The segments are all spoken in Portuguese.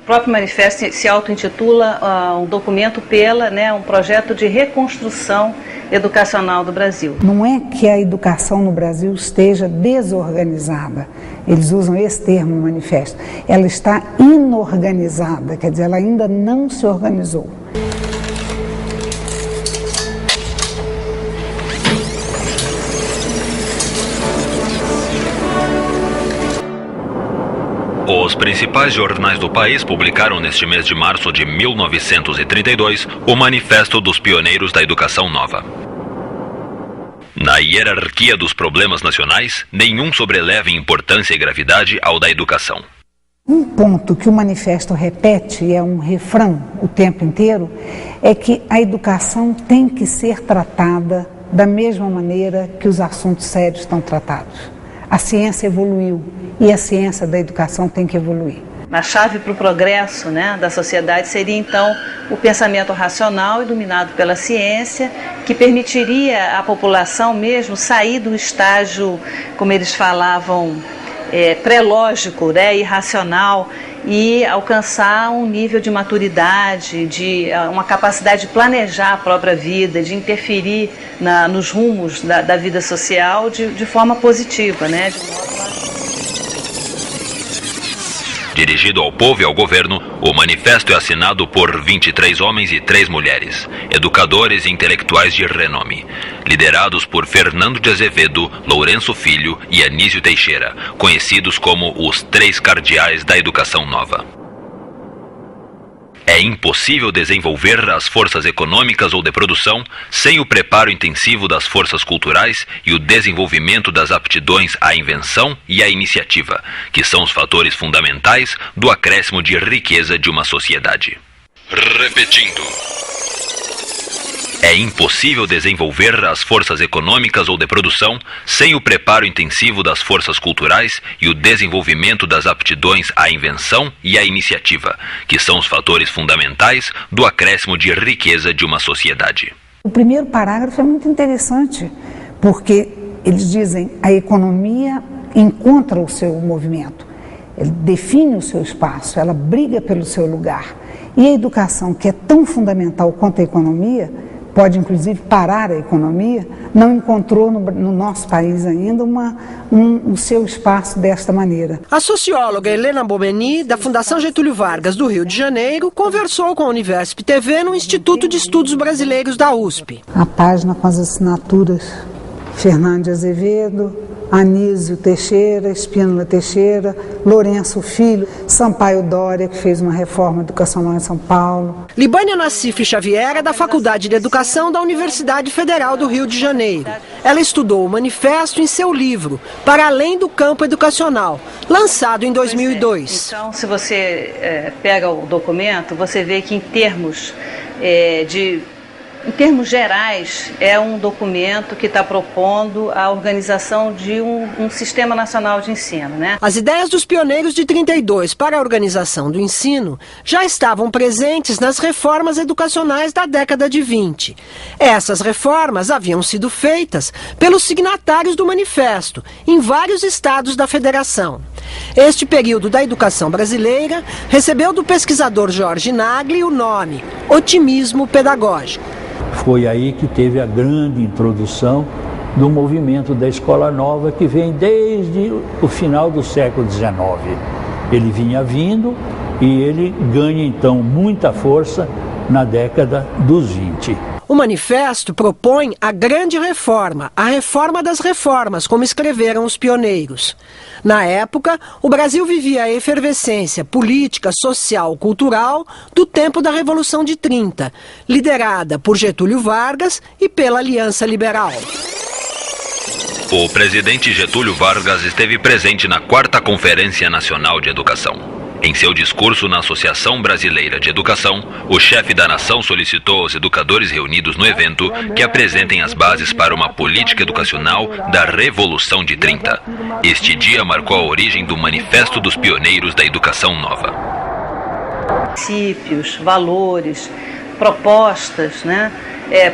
próprio manifesto se auto-intitula um documento um projeto de reconstrução educacional do Brasil. Não é que a educação no Brasil esteja desorganizada, eles usam esse termo no manifesto, ela está inorganizada, quer dizer, ela ainda não se organizou. Os principais jornais do país publicaram neste mês de março de 1932 o Manifesto dos Pioneiros da Educação Nova. Na hierarquia dos problemas nacionais, nenhum sobreleva em importância e gravidade ao da educação. Um ponto que o manifesto repete, e é um refrão o tempo inteiro, é que a educação tem que ser tratada da mesma maneira que os assuntos sérios estão tratados. A ciência evoluiu e a ciência da educação tem que evoluir. A chave para o progresso da sociedade seria, então, o pensamento racional iluminado pela ciência, que permitiria à população mesmo sair do estágio, como eles falavam, pré-lógico, irracional, e alcançar um nível de maturidade, de uma capacidade de planejar a própria vida, de interferir nos rumos da vida social de forma positiva, Dirigido ao povo e ao governo, o manifesto é assinado por 23 homens e 3 mulheres, educadores e intelectuais de renome, liderados por Fernando de Azevedo, Lourenço Filho e Anísio Teixeira, conhecidos como os 3 cardeais da educação nova. É impossível desenvolver as forças econômicas ou de produção sem o preparo intensivo das forças culturais e o desenvolvimento das aptidões à invenção e à iniciativa, que são os fatores fundamentais do acréscimo de riqueza de uma sociedade. Repetindo. É impossível desenvolver as forças econômicas ou de produção sem o preparo intensivo das forças culturais e o desenvolvimento das aptidões à invenção e à iniciativa, que são os fatores fundamentais do acréscimo de riqueza de uma sociedade. O primeiro parágrafo é muito interessante, porque eles dizem a economia encontra o seu movimento, ela define o seu espaço, ela briga pelo seu lugar. E a educação, que é tão fundamental quanto a economia, pode inclusive parar a economia, não encontrou no nosso país ainda o seu espaço desta maneira. A socióloga Helena Bomeni, da Fundação Getúlio Vargas do Rio de Janeiro, conversou com a Universip TV no Instituto de Estudos Brasileiros da USP. A página com as assinaturas Fernando de Azevedo, Anísio Teixeira, Espínola Teixeira, Lourenço Filho, Sampaio Dória, que fez uma reforma educacional em São Paulo. Libânia Nassif Xavier é da Faculdade de Educação da Universidade Federal do Rio de Janeiro. Ela estudou o manifesto em seu livro, Para Além do Campo Educacional, lançado em 2002. Então, se você pega o documento, você vê que em termos gerais, é um documento que está propondo a organização de um sistema nacional de ensino, As ideias dos pioneiros de 32 para a organização do ensino já estavam presentes nas reformas educacionais da década de 20. Essas reformas haviam sido feitas pelos signatários do manifesto, em vários estados da federação. Este período da educação brasileira recebeu do pesquisador Jorge Nagli o nome Otimismo Pedagógico. Foi aí que teve a grande introdução do movimento da Escola Nova, que vem desde o final do século XIX. Ele vinha vindo e ele ganha então muita força na década dos 20. O manifesto propõe a grande reforma, a reforma das reformas, como escreveram os pioneiros. Na época, o Brasil vivia a efervescência política, social, cultural do tempo da Revolução de 30, liderada por Getúlio Vargas e pela Aliança Liberal. O presidente Getúlio Vargas esteve presente na 4ª Conferência Nacional de Educação. Em seu discurso na Associação Brasileira de Educação, o chefe da nação solicitou aos educadores reunidos no evento que apresentem as bases para uma política educacional da Revolução de 30. Este dia marcou a origem do Manifesto dos Pioneiros da Educação Nova. Princípios, valores, propostas,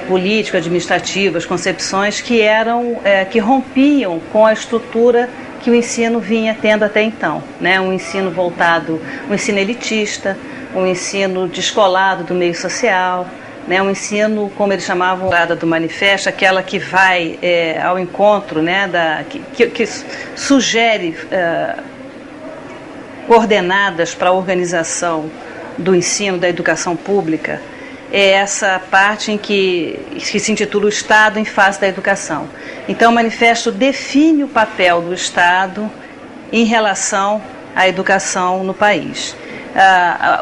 político-administrativas, concepções que rompiam com a estrutura que o ensino vinha tendo até então, né? Um ensino voltado, um ensino elitista, um ensino descolado do meio social, né? Um ensino, como eles chamavam, do manifesto, aquela que vai ao encontro, né? Que sugere coordenadas para a organização do ensino, da educação pública, é essa parte em que se intitula o Estado em face da educação. Então, o manifesto define o papel do Estado em relação à educação no país.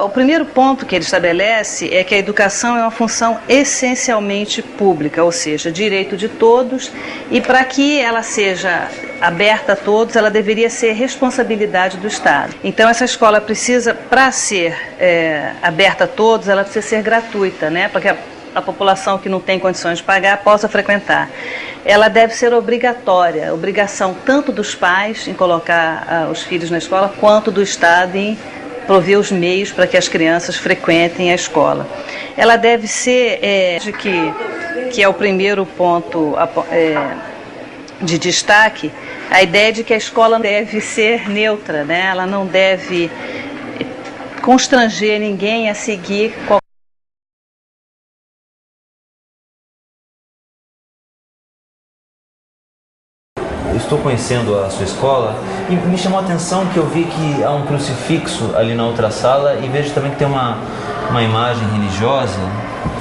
O primeiro ponto que ele estabelece é que a educação é uma função essencialmente pública, ou seja, direito de todos, e para que ela seja aberta a todos, ela deveria ser responsabilidade do Estado. Então, essa escola precisa, para ser aberta a todos, ela precisa ser gratuita, né? Para que a população que não tem condições de pagar possa frequentar. Ela deve ser obrigatória, obrigação tanto dos pais em colocar os filhos na escola, quanto do Estado em prover os meios para que as crianças frequentem a escola. Ela deve ser, que é o primeiro ponto de destaque, a ideia de que a escola deve ser neutra, né? Ela não deve constranger ninguém a seguir qualquer. Eu estou conhecendo a sua escola e me chamou a atenção que eu vi que há um crucifixo ali na outra sala e vejo também que tem uma imagem religiosa.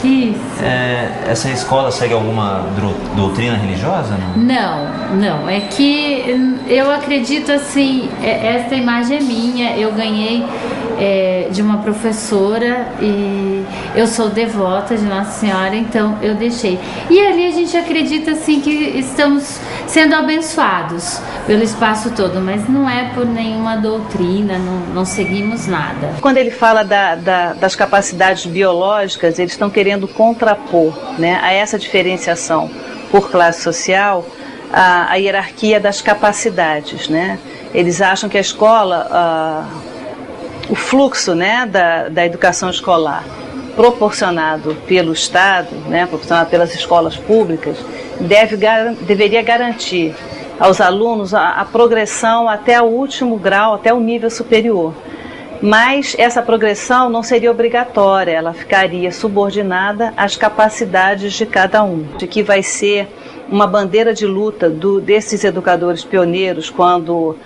Isso. Essa escola segue alguma doutrina religiosa? Não. É que eu acredito assim, essa imagem é minha, eu ganhei de uma professora e eu sou devota de Nossa Senhora, então eu deixei. E ali a gente acredita assim que estamos sendo abençoados pelo espaço todo, mas não é por nenhuma doutrina, não seguimos nada. Quando ele fala das capacidades biológicas, eles estão querendo contrapor, né, a essa diferenciação por classe social a hierarquia das capacidades, né? Eles acham que a escola, o fluxo, né, da educação escolar proporcionado pelo Estado, né, proporcionado pelas escolas públicas, deveria garantir aos alunos a progressão até o último grau, até o nível superior. Mas essa progressão não seria obrigatória, ela ficaria subordinada às capacidades de cada um. De que vai ser uma bandeira de luta desses educadores pioneiros quando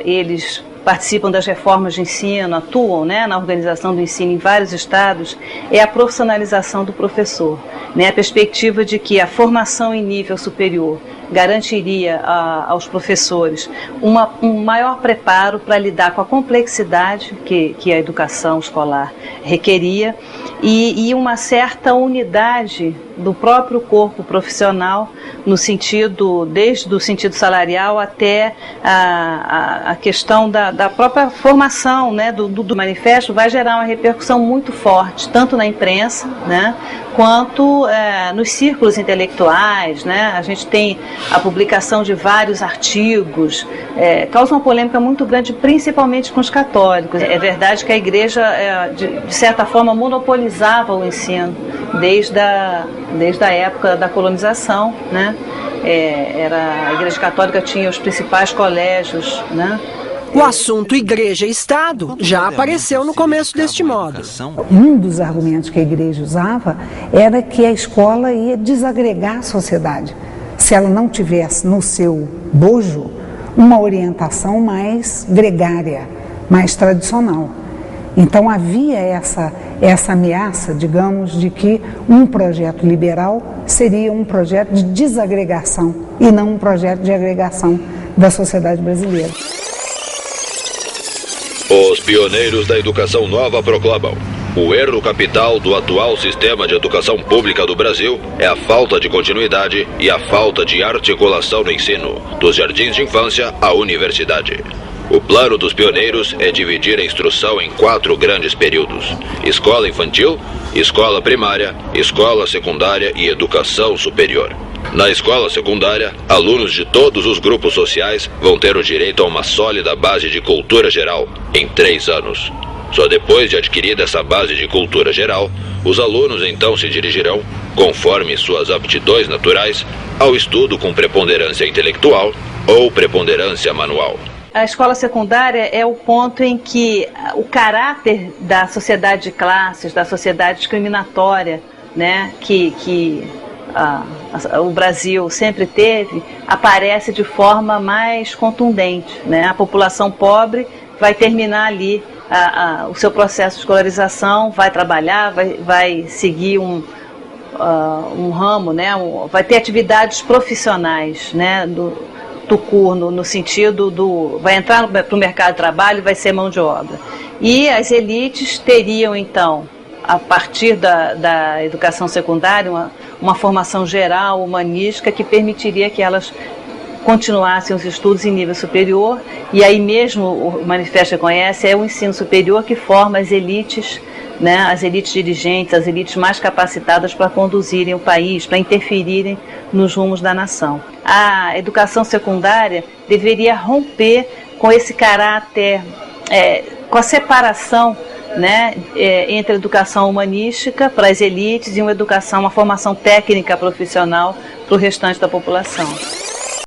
eles participam das reformas de ensino, atuam, né, na organização do ensino em vários estados, é a profissionalização do professor, né, a perspectiva de que a formação em nível superior garantiria aos professores um maior preparo para lidar com a complexidade que a educação escolar requeria e uma certa unidade do próprio corpo profissional no sentido, desde o sentido salarial até a questão da própria formação, né, do manifesto vai gerar uma repercussão muito forte, tanto na imprensa, né, quanto nos círculos intelectuais, né? A gente tem a publicação de vários artigos, causa uma polêmica muito grande, principalmente com os católicos. É verdade que a igreja, de certa forma, monopolizava o ensino desde a época da colonização, né? A igreja católica tinha os principais colégios, né? O assunto Igreja e Estado já apareceu no começo deste modo. Um dos argumentos que a igreja usava era que a escola ia desagregar a sociedade, se ela não tivesse no seu bojo uma orientação mais gregária, mais tradicional. Então havia essa ameaça, digamos, de que um projeto liberal seria um projeto de desagregação e não um projeto de agregação da sociedade brasileira. Os pioneiros da educação nova proclamam: o erro capital do atual sistema de educação pública do Brasil é a falta de continuidade e a falta de articulação no ensino, dos jardins de infância à universidade. O plano dos pioneiros é dividir a instrução em 4 grandes períodos: escola infantil, escola primária, escola secundária e educação superior. Na escola secundária, alunos de todos os grupos sociais vão ter o direito a uma sólida base de cultura geral em 3 anos. Só depois de adquirida essa base de cultura geral, os alunos então se dirigirão, conforme suas aptidões naturais, ao estudo com preponderância intelectual ou preponderância manual. A escola secundária é o ponto em que o caráter da sociedade de classes, da sociedade discriminatória, né, que o Brasil sempre teve, aparece de forma mais contundente, né? A população pobre vai terminar ali o seu processo de escolarização, vai trabalhar, vai seguir um ramo, né? Vai ter atividades profissionais, né? No sentido vai entrar para o mercado de trabalho e vai ser mão de obra. E as elites teriam, então, a partir da educação secundária, uma formação geral, humanística, que permitiria que elas continuassem os estudos em nível superior, e aí mesmo o manifesto reconhece, é o ensino superior que forma as elites, né, as elites dirigentes, as elites mais capacitadas para conduzirem o país, para interferirem nos rumos da nação. A educação secundária deveria romper com esse caráter, com a separação, né, entre a educação humanística para as elites e uma formação técnica profissional para o restante da população.